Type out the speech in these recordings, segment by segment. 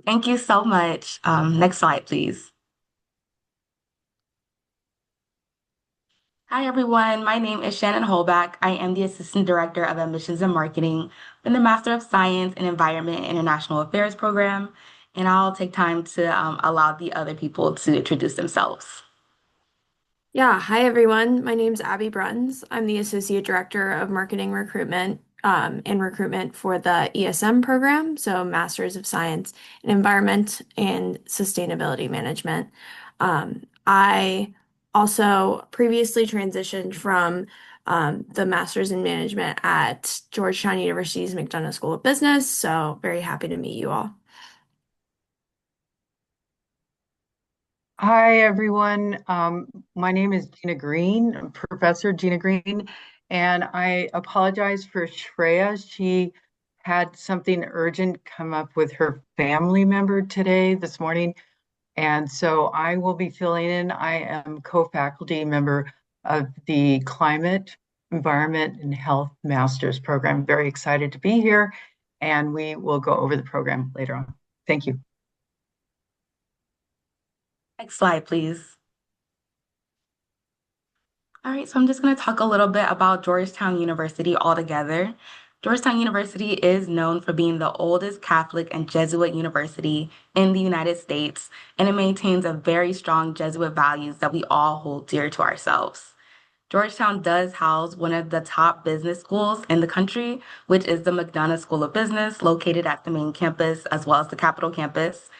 Thank you so much. Next slide, please. Hi, everyone. My name is Shannon Holback. I am the Assistant Director of Admissions and Marketing in the Master of Science in Environment and International Affairs program, and I'll take time to allow the other people to introduce themselves. Yeah, hi everyone. My name's Abby Bruns. I'm the Associate Director of Marketing Recruitment and Recruitment for the ESM program, so Masters of Science in Environment and Sustainability Management. I also previously transitioned from the Masters in Management at Georgetown University's McDonough School of Business, so very happy to meet you all. Hi, everyone. My name is Gina Green, Professor Gina Green, and I apologize for Shreya. She had something urgent come up with her family member today, this morning, and so I will be filling in. I am co-faculty member of the Climate, Environment, and Health Master's program. Very excited to be here, and we will go over the program later on. Thank you. Next slide, please. All right, so I'm just going to talk a little bit about Georgetown University altogether. Georgetown University is known for being the oldest Catholic and Jesuit university in the United States, and it maintains a very strong Jesuit values that we all hold dear to ourselves. Georgetown does house one of the top business schools in the country, which is the McDonough School of Business, located at the main campus as well as the Capitol campus,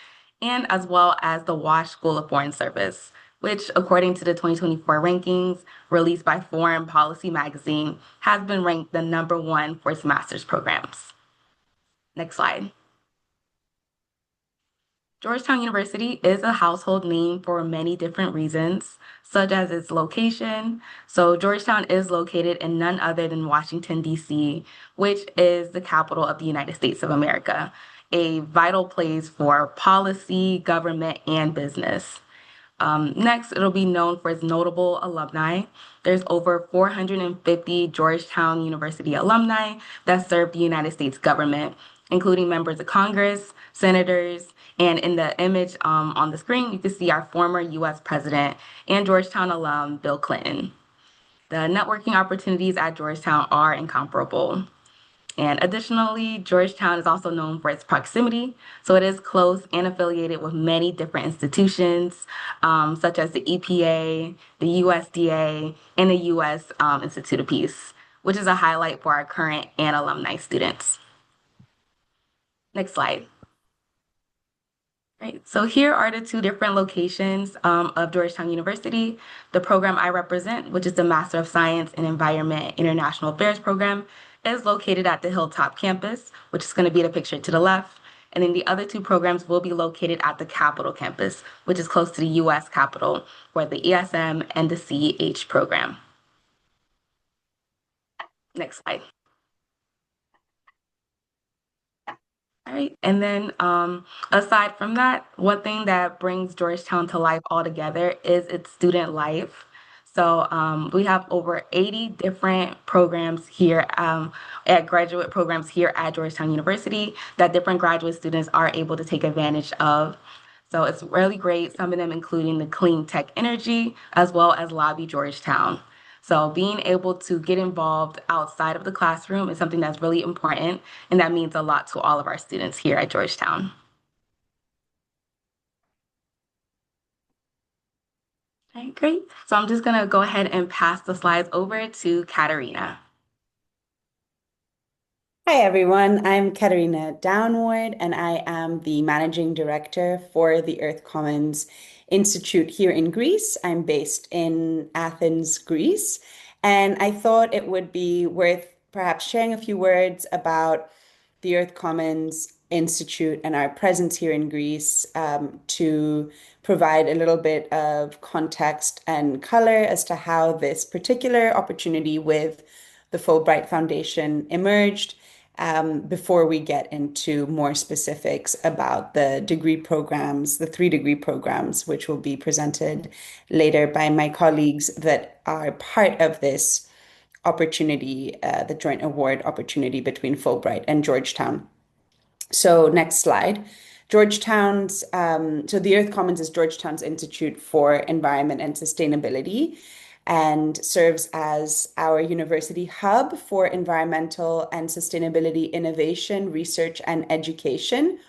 and as well as the Wash School of Foreign Service, which, according to the 2024 rankings released by Foreign Policy magazine, has been ranked the number one for its master's programs. Next slide. Georgetown University is a household name for many different reasons, such as its location. So, Georgetown is located in none other than Washington, D.C., which is the capital of the United States of America, a vital place for policy, government, and business. Next, it'll be known for its notable alumni. There's over 450 Georgetown University alumni that serve the United States government, including members of Congress, senators, and in the image on the screen, you can see our former US President and Georgetown alum, Bill Clinton. The networking opportunities at Georgetown are incomparable. And additionally, Georgetown is also known for its proximity. So it is close and affiliated with many different institutions, such as the EPA, the USDA, and the US Institute of Peace, which is a highlight for our current and alumni students. Next slide. Right. So here are the two different locations of Georgetown University. The program I represent, which is the Master of Science in Environment International Affairs program, is located at the Hilltop campus, which is going to be the picture to the left. And then the other two programs will be located at the Capitol campus, which is close to the US Capitol, for the ESM and the CH program. Next slide. All right. And then aside from that, one thing that brings Georgetown to life altogether is its student life. So we have over 80 different programs here at graduate programs here at Georgetown University that different graduate students are able to take advantage of. So it's really great, some of them including the clean tech energy as well as Lobby Georgetown. So being able to get involved outside of the classroom is something that's really important, and that means a lot to all of our students here at Georgetown. All right, great. So I'm just gonna go ahead and pass the slides over to Katarina. Hi everyone, I'm Katerina Downward and I am the Managing Director for the Earth Commons Institute here in Greece. I'm based in Athens, Greece, and I thought it would be worth perhaps sharing a few words about the Earth Commons Institute and our presence here in Greece to provide a little bit of context and color as to how this particular opportunity with the Fulbright Foundation emerged before we get into more specifics about the degree programs, the three degree programs, which will be presented later by my colleagues that are part of this opportunity, the joint award opportunity between Fulbright and Georgetown. So next slide. So the Earth Commons is Georgetown's Institute for Environment and Sustainability and serves as our university hub for environmental and sustainability innovation, research, and education.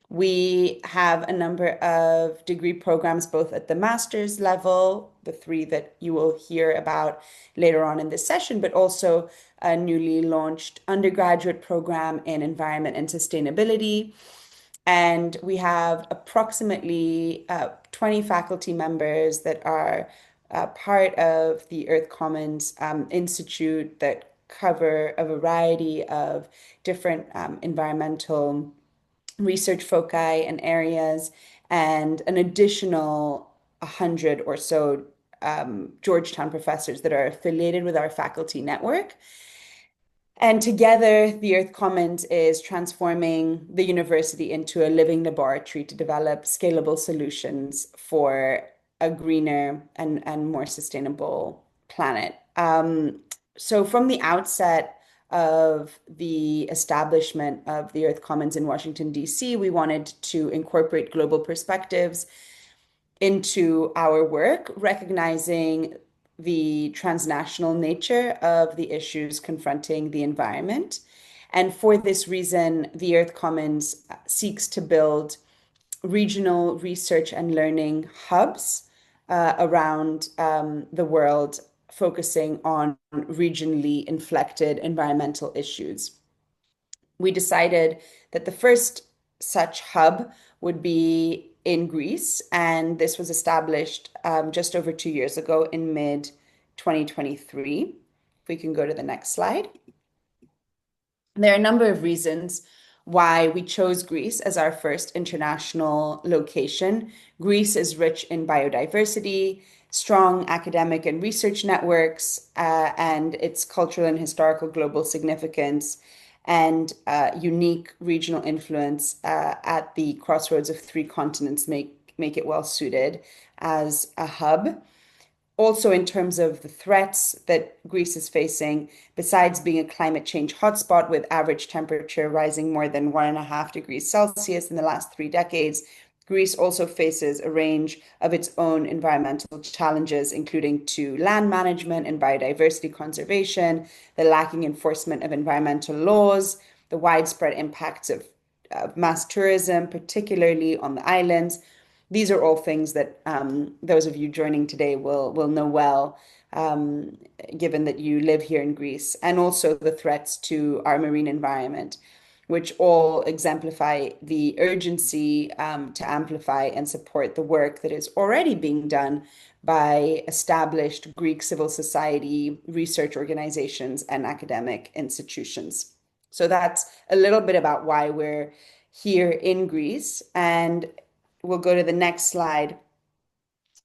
We have a number of degree programs, both at the master's level, the three that you will hear about later on in this session, but also a newly launched undergraduate program in environment and sustainability. And we have approximately 20 faculty members that are part of the Earth Commons Institute that cover a variety of different environmental research foci and areas, and an additional 100 or so Georgetown professors that are affiliated with our faculty network. And together, the Earth Commons is transforming the university into a living laboratory to develop scalable solutions for a greener and more sustainable planet. So from the outset of the establishment of the Earth Commons in Washington, D.C., we wanted to incorporate global perspectives into our work, recognizing the transnational nature of the issues confronting the environment. And for this reason, the Earth Commons seeks to build regional research and learning hubs around the world, focusing on regionally inflected environmental issues. We decided that the first such hub would be in Greece, and this was established just over 2 years ago in mid 2023. If we can go to the next slide. There are a number of reasons why we chose Greece as our first international location. Greece is rich in biodiversity, strong academic and research networks, and its cultural and historical global significance and unique regional influence at the crossroads of three continents make it well suited as a hub. Also, in terms of the threats that Greece is facing, besides being a climate change hotspot with average temperature rising more than 1.5 degrees Celsius in the last 3 decades, Greece also faces a range of its own environmental challenges, including to land management and biodiversity conservation, the lacking enforcement of environmental laws, the widespread impacts of mass tourism, particularly on the islands. These are all things that those of you joining today will know well, given that you live here in Greece, and also the threats to our marine environment, which all exemplify the urgency to amplify and support the work that is already being done by established Greek civil society, research organizations, and academic institutions. So that's a little bit about why we're here in Greece. And we'll go to the next slide,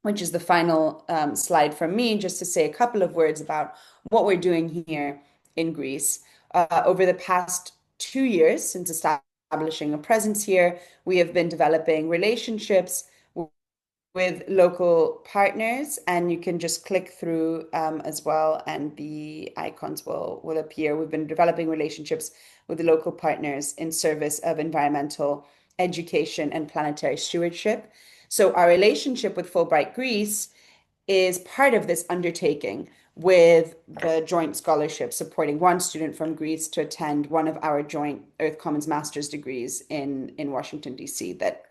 which is the final slide from me, just to say a couple of words about what we're doing here in Greece. Over the past 2 years since establishing a presence here, we have been developing relationships with local partners, and you can just click through as well, and the icons will appear. We've been developing relationships with the local partners in service of environmental education and planetary stewardship. So our relationship with Fulbright Greece is part of this undertaking, with the joint scholarship supporting one student from Greece to attend one of our joint Earth Commons master's degrees in Washington, D.C., that,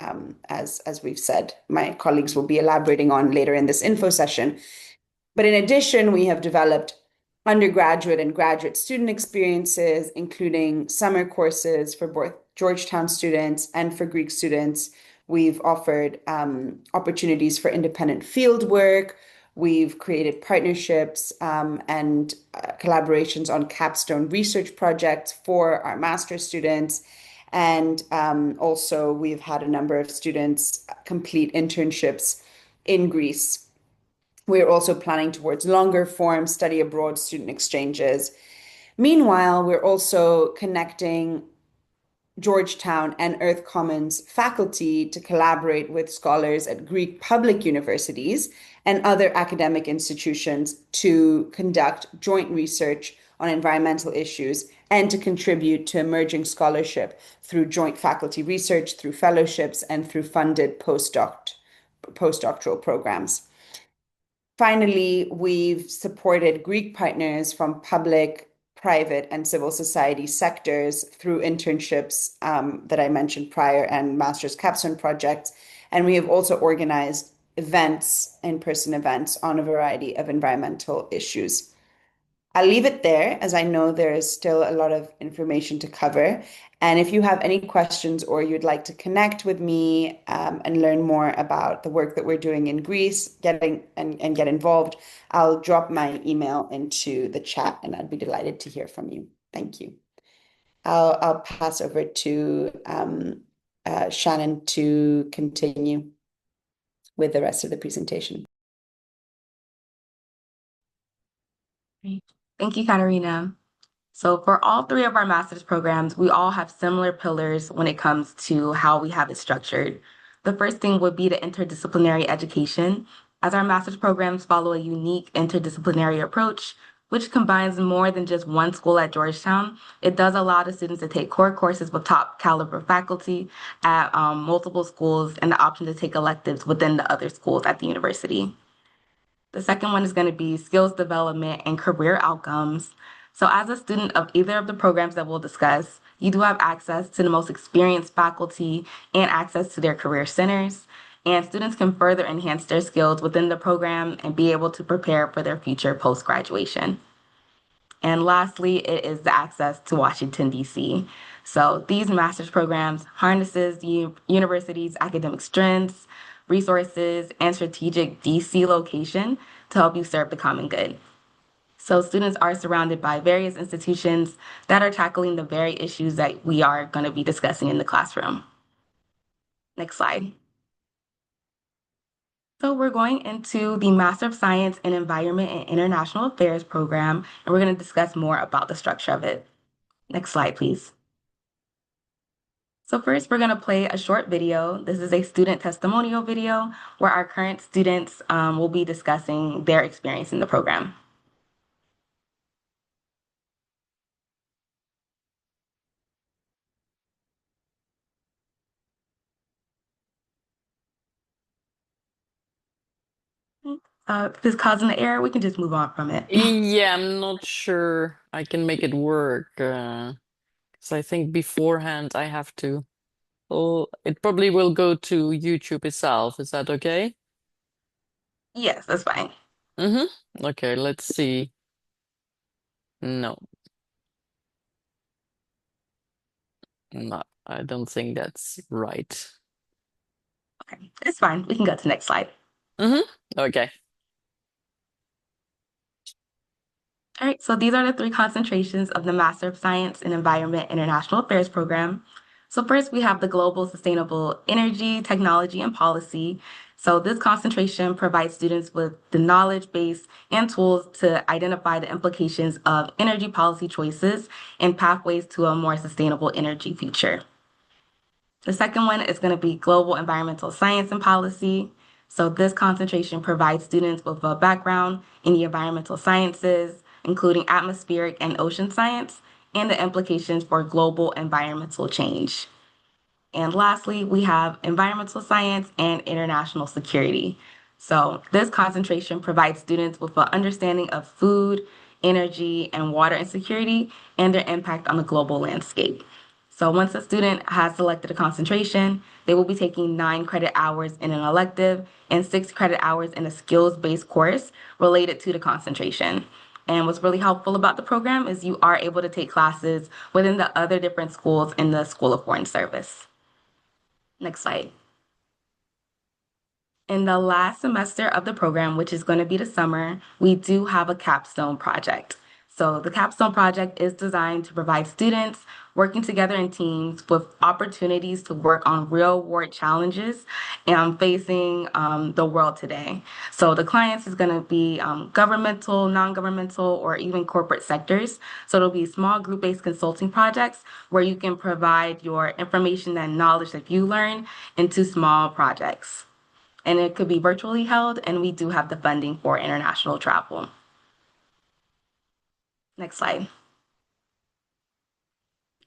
as we've said, my colleagues will be elaborating on later in this info session. But in addition, we have developed undergraduate and graduate student experiences, including summer courses for both Georgetown students and for Greek students. We've offered opportunities for independent field work. We've created partnerships and collaborations on capstone research projects for our master's students. And also, we've had a number of students complete internships in Greece. We're also planning towards longer form study abroad student exchanges. Meanwhile, we're also connecting Georgetown and Earth Commons faculty to collaborate with scholars at Greek public universities and other academic institutions to conduct joint research on environmental issues and to contribute to emerging scholarship through joint faculty research, through fellowships, and through funded postdoctoral programs. Finally, we've supported Greek partners from public, private, and civil society sectors through internships that I mentioned prior and master's capstone projects. And we have also organized events, in-person events on a variety of environmental issues. I'll leave it there as I know there is still a lot of information to cover. And if you have any questions or you'd like to connect with me and learn more about the work that we're doing in Greece, get involved, I'll drop my email into the chat and I'd be delighted to hear from you. Thank you. I'll pass over to Shannon to continue with the rest of the presentation. Thank you, Katarina. So for all three of our master's programs, we all have similar pillars when it comes to how we have it structured. The first thing would be the interdisciplinary education, as our master's programs follow a unique interdisciplinary approach, which combines more than just one school at Georgetown. It does allow the students to take core courses with top caliber faculty at multiple schools and the option to take electives within the other schools at the university. The second one is going to be skills development and career outcomes. So as a student of either of the programs that we'll discuss, you do have access to the most experienced faculty and access to their career centers. And students can further enhance their skills within the program and be able to prepare for their future post-graduation. And lastly, it is the access to Washington, D.C. So these master's programs harnesses the university's academic strengths, resources, and strategic DC location to help you serve the common good. So students are surrounded by various institutions that are tackling the very issues that we are going to be discussing in the classroom. Next slide. So we're going into the Master of Science in Environment and International Affairs program, and we're going to discuss more about the structure of it. Next slide, please. So first, we're going to play a short video. This is a student testimonial video where our current students will be discussing their experience in the program. If this causing the error, we can just move on from it. Yeah, I'm not sure I can make it work. Because I think beforehand I have to. Oh, it probably will go to YouTube itself. Is that okay? Yes, that's fine. Okay, let's see. No. No, I don't think that's right. Okay, it's fine. We can go to the next slide. Okay. All right, so these are the three concentrations of the Master of Science in Environment International Affairs program. So first, we have the Global Sustainable Energy, Technology, and Policy. So this concentration provides students with the knowledge base and tools to identify the implications of energy policy choices and pathways to a more sustainable energy future. The second one is going to be Global Environmental Science and Policy. So this concentration provides students with a background in the environmental sciences, including atmospheric and ocean science, and the implications for global environmental change. And lastly, we have environmental science and international security. So this concentration provides students with an understanding of food, energy, and water insecurity and their impact on the global landscape. So once a student has selected a concentration, they will be taking 9 credit hours in an elective and 6 credit hours in a skills-based course related to the concentration. And what's really helpful about the program is you are able to take classes within the other different schools in the School of Foreign Service. Next slide. In the last semester of the program, which is going to be the summer, we do have a capstone project. So the capstone project is designed to provide students working together in teams with opportunities to work on real world challenges and facing the world today. So the clients is going to be governmental, non-governmental, or even corporate sectors. So it'll be small group-based consulting projects where you can provide your information and knowledge that you learn into small projects. And it could be virtually held, and we do have the funding for international travel. Next slide.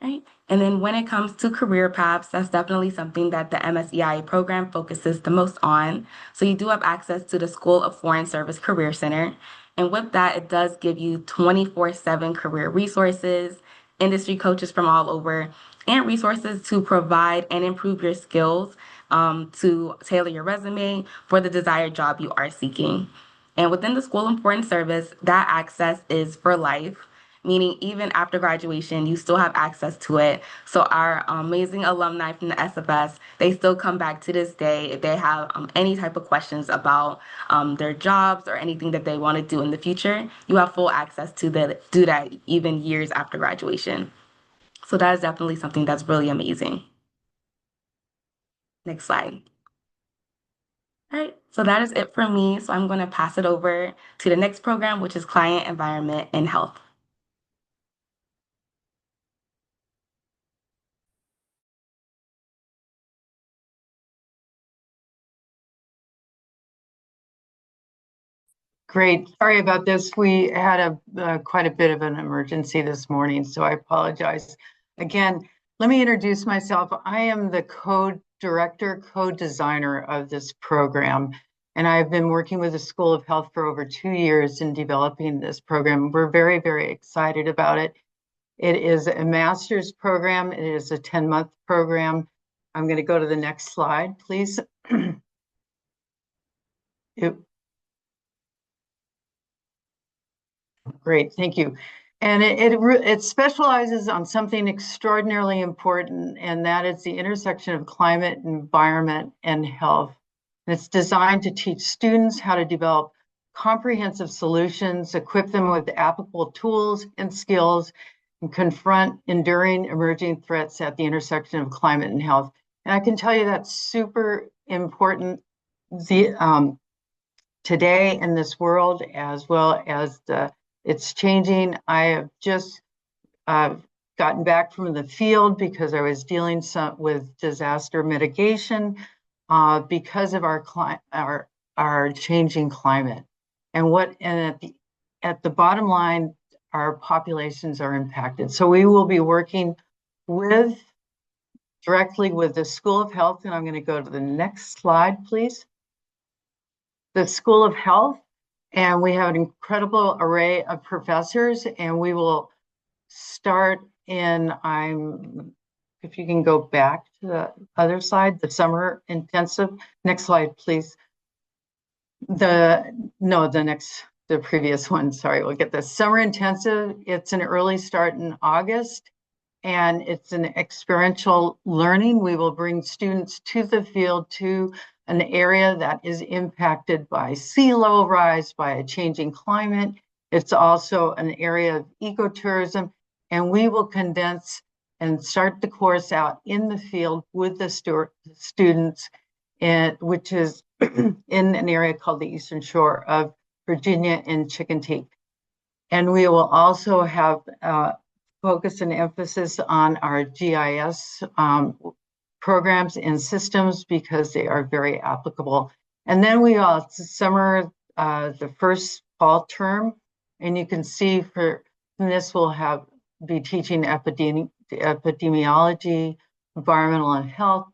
Right. And then when it comes to career paths, that's definitely something that the MSEIA program focuses the most on. So you do have access to the School of Foreign Service Career Center. And with that, it does give you 24/7 career resources, industry coaches from all over, and resources to provide and improve your skills to tailor your resume for the desired job you are seeking. And within the School of Foreign Service, that access is for life, meaning even after graduation, you still have access to it. So our amazing alumni from the SFS, they still come back to this day if they have any type of questions about their jobs or anything that they want to do in the future. You have full access to do that even years after graduation. So that is definitely something that's really amazing. Next slide. All right, so that is it for me. So I'm going to pass it over to the next program, which is Client Environment and Health. Great. Sorry about this. We had quite a bit of an emergency this morning, so I apologize. Again, let me introduce myself. I am the co-director, co-designer of this program, and I've been working with the School of Health for over 2 years in developing this program. We're very, very excited about it. It is a master's program. It is a 10-month program. I'm going to go to the next slide, please. Great, thank you. And it specializes on something extraordinarily important, and that is the intersection of climate, environment, and health. And it's designed to teach students how to develop comprehensive solutions, equip them with applicable tools and skills, and confront enduring emerging threats at the intersection of climate and health. And I can tell you that's super important today in this world, as well as it's changing. I have just gotten back from the field because I was dealing with disaster mitigation because of our changing climate. And at the bottom line, our populations are impacted. So we will be working directly with the School of Health, and I'm going to go to the next slide, please. The School of Health, and we have an incredible array of professors, and we will start if you can go back to the other slide, the summer intensive. Next slide, please. The previous one, sorry, we'll get this. Summer intensive, it's an early start in August, and it's an experiential learning. We will bring students to the field, to an area that is impacted by sea level rise, by a changing climate. It's also an area of ecotourism, and we will condense and start the course out in the field with the students, which is in an area called the Eastern Shore of Virginia and Chickentee. And we will also have focus and emphasis on our GIS programs and systems because they are very applicable. And then we summer the first fall term, and you can see from this we'll be teaching epidemiology, environmental and health,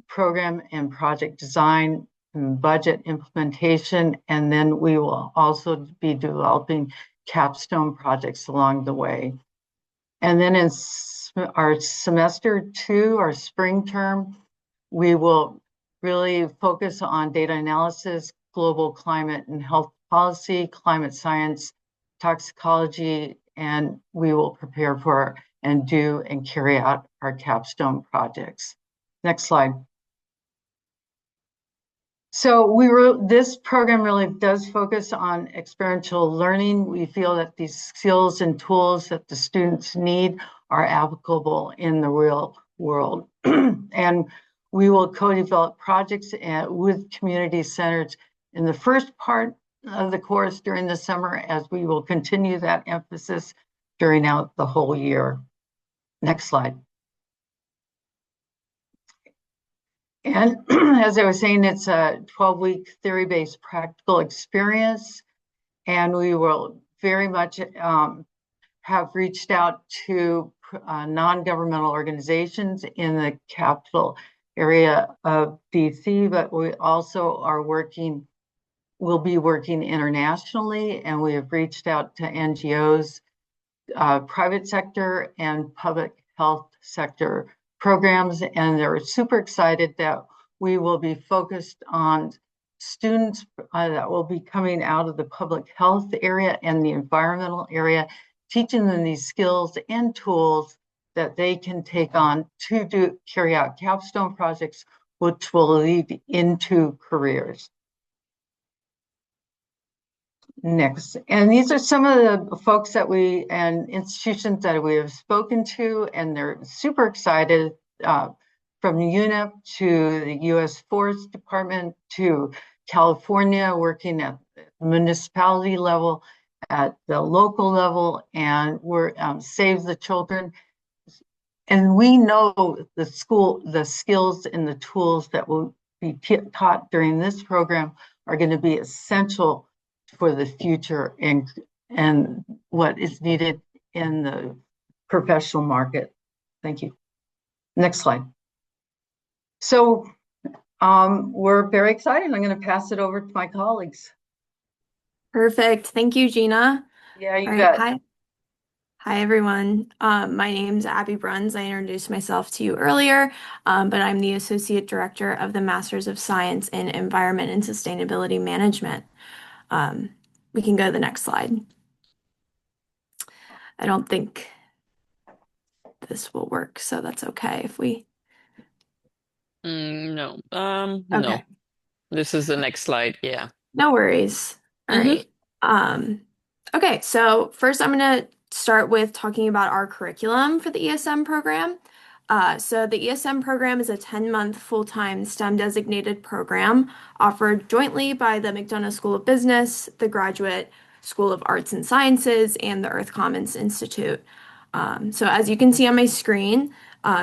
program and project design, and budget implementation, and then we will also be developing capstone projects along the way. And then in our semester 2, our spring term, we will really focus on data analysis, global climate and health policy, climate science, toxicology, and we will prepare for and do and carry out our capstone projects. Next slide. So this program really does focus on experiential learning. We feel that these skills and tools that the students need are applicable in the real world. And we will co-develop projects with community centers in the first part of the course during the summer, as we will continue that emphasis during out the whole year. Next slide. And as I was saying, it's a 12-week theory-based practical experience, and we will very much have reached out to non-governmental organizations in the capital area of DC, but we also will be working internationally, and we have reached out to NGOs, private sector and public health sector programs, and they're super excited that we will be focused on students that will be coming out of the public health area and the environmental area, teaching them these skills and tools that they can take on to carry out capstone projects, which will lead into careers. Next, and these are some of the folks and institutions that we have spoken to, and they're super excited, from UNEP to the U.S. Forest Department to California, working at the municipality level, at the local level, and we're Save the Children. And we know the skills and the tools that will be taught during this program are going to be essential for the future and what is needed in the professional market. Thank you. Next slide. So we're very excited. I'm going to pass it over to my colleagues. Perfect. Thank you, Gina. Yeah, you All bet. right. Hi, everyone. My name's Abby Bruns. I introduced myself to you earlier, but I'm the Associate Director of the Masters of Science in Environment and Sustainability Management. We can go to the next slide. I don't think this will work, so that's okay if we... No. Okay. No. This is the next slide. Yeah. No worries. All right. Okay, so first I'm going to start with talking about our curriculum for the ESM program. So the ESM program is a 10-month full-time STEM designated program offered jointly by the McDonough School of Business, the Graduate School of Arts and Sciences, and the Earth Commons Institute. So as you can see on my screen,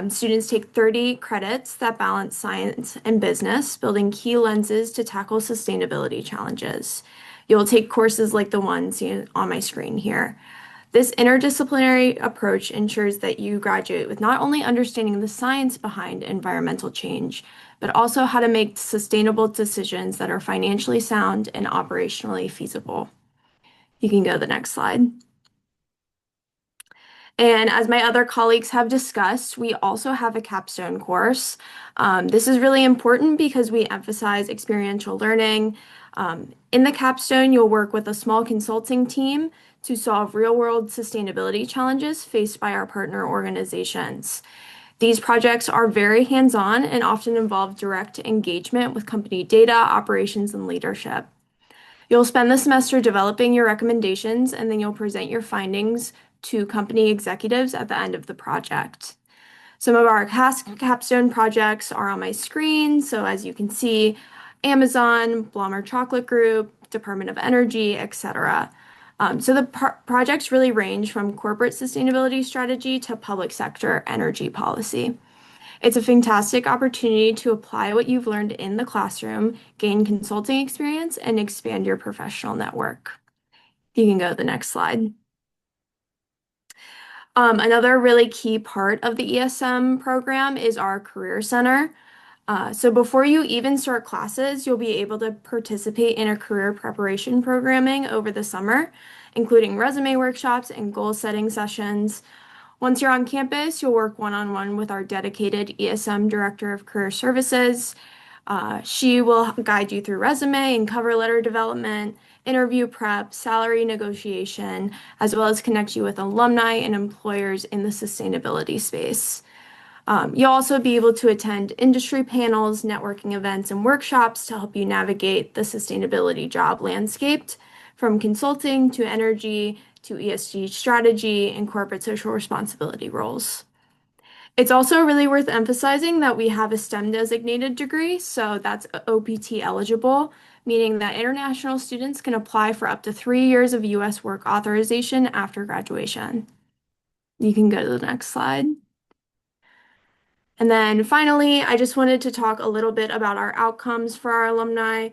students take 30 credits that balance science and business, building key lenses to tackle sustainability challenges. You'll take courses like the ones seen on my screen here. This interdisciplinary approach ensures that you graduate with not only understanding the science behind environmental change, but also how to make sustainable decisions that are financially sound and operationally feasible. You can go to the next slide. And as my other colleagues have discussed, we also have a capstone course. This is really important because we emphasize experiential learning. In the capstone, you'll work with a small consulting team to solve real-world sustainability challenges faced by our partner organizations. These projects are very hands-on and often involve direct engagement with company data, operations, and leadership. You'll spend the semester developing your recommendations, and then you'll present your findings to company executives at the end of the project. Some of our capstone projects are on my screen. So as you can see, Amazon, Blommer Chocolate Group, Department of Energy, etc. So the projects really range from corporate sustainability strategy to public sector energy policy. It's a fantastic opportunity to apply what you've learned in the classroom, gain consulting experience, and expand your professional network. You can go to the next slide. Another really key part of the ESM program is our Career Center. So before you even start classes, you'll be able to participate in a career preparation programming over the summer, including resume workshops and goal setting sessions. Once you're on campus, you'll work one-on-one with our dedicated ESM Director of Career Services. She will guide you through resume and cover letter development, interview prep, salary negotiation, as well as connect you with alumni and employers in the sustainability space. You'll also be able to attend industry panels, networking events, and workshops to help you navigate the sustainability job landscape, from consulting to energy to ESG strategy and corporate social responsibility roles. It's also really worth emphasizing that we have a STEM designated degree, so that's OPT eligible, meaning that international students can apply for up to 3 years of US work authorization after graduation. You can go to the next slide. And then finally, I just wanted to talk a little bit about our outcomes for our alumni.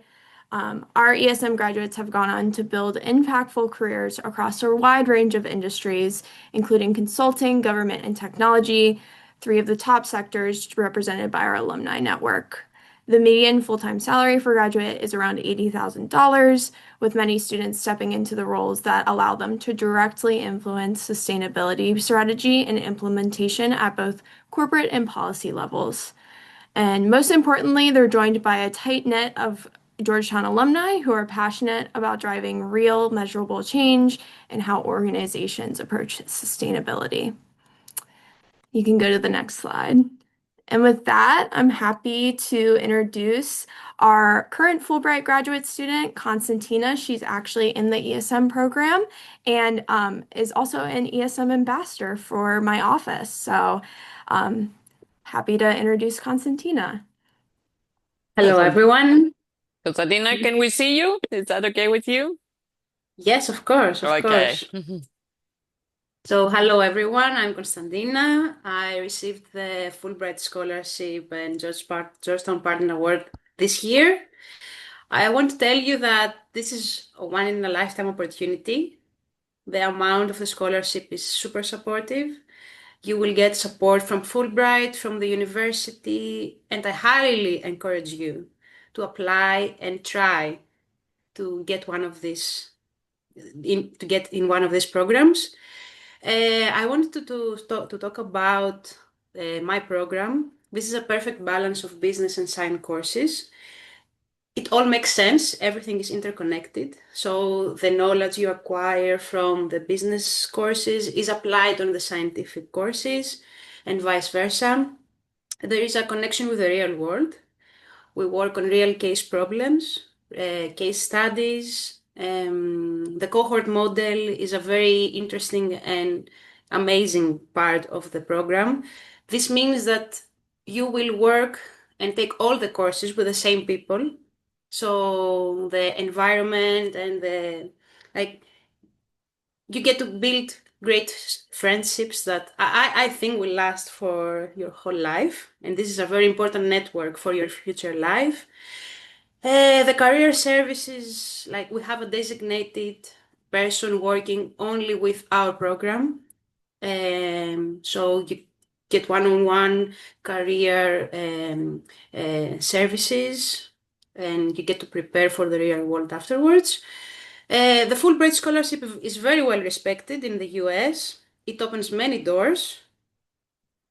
Our ESM graduates have gone on to build impactful careers across a wide range of industries, including consulting, government, and technology, three of the top sectors represented by our alumni network. The median full-time salary for graduate is around $80,000, with many students stepping into the roles that allow them to directly influence sustainability strategy and implementation at both corporate and policy levels. And most importantly, they're joined by a tight knit of Georgetown alumni who are passionate about driving real, measurable change in how organizations approach sustainability. You can go to the next slide. And with that, I'm happy to introduce our current Fulbright graduate student, Constantina. She's actually in the ESM program and is also an ESM ambassador for my office. So happy to introduce Constantina. Hello, everyone. Constantina, can we see you? Is that okay with you? Yes, of course, of Okay. course. So, hello, everyone. I'm Constantina. I received the Fulbright Scholarship and Georgetown Partner Award this year. I want to tell you that this is a one-in-a-lifetime opportunity. The amount of the scholarship is super supportive. You will get support from Fulbright, from the university, and I highly encourage you to apply and try to get one of these to get in one of these programs. I wanted to talk about my program. This is a perfect balance of business and science courses. It all makes sense. Everything is interconnected. So the knowledge you acquire from the business courses is applied on the scientific courses and vice versa. There is a connection with the real world. We work on real case problems, case studies. The cohort model is a very interesting and amazing part of the program. This means that you will work and take all the courses with the same people. So the environment and the like, you get to build great friendships that I think will last for your whole life. And this is a very important network for your future life. The career services, like we have a designated person working only with our program. So you get one-on-one career services and you get to prepare for the real world afterwards. The Fulbright Scholarship is very well respected in the US. It opens many doors.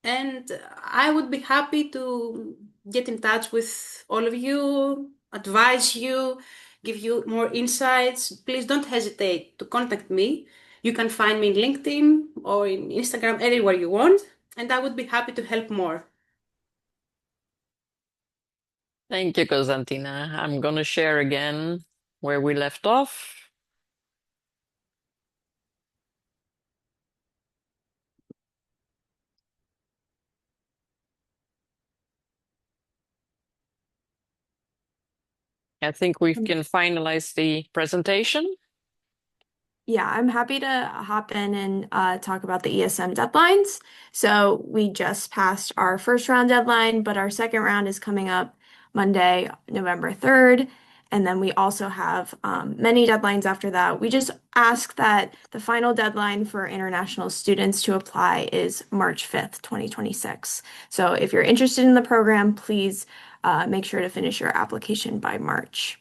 And I would be happy to get in touch with all of you, advise you, give you more insights. Please don't hesitate to contact me. You can find me in LinkedIn or in Instagram, anywhere you want, and I would be happy to help more. Thank you, Constantina. I'm gonna share again where we left off. I think we can finalize the presentation. Yeah, I'm happy to hop in and talk about the ESM deadlines. So we just passed our first round deadline, but our second round is coming up Monday, November 3rd. And then we also have many deadlines after that. We just ask that the final deadline for international students to apply is March 5th, 2026. So if you're interested in the program, please make sure to finish your application by March.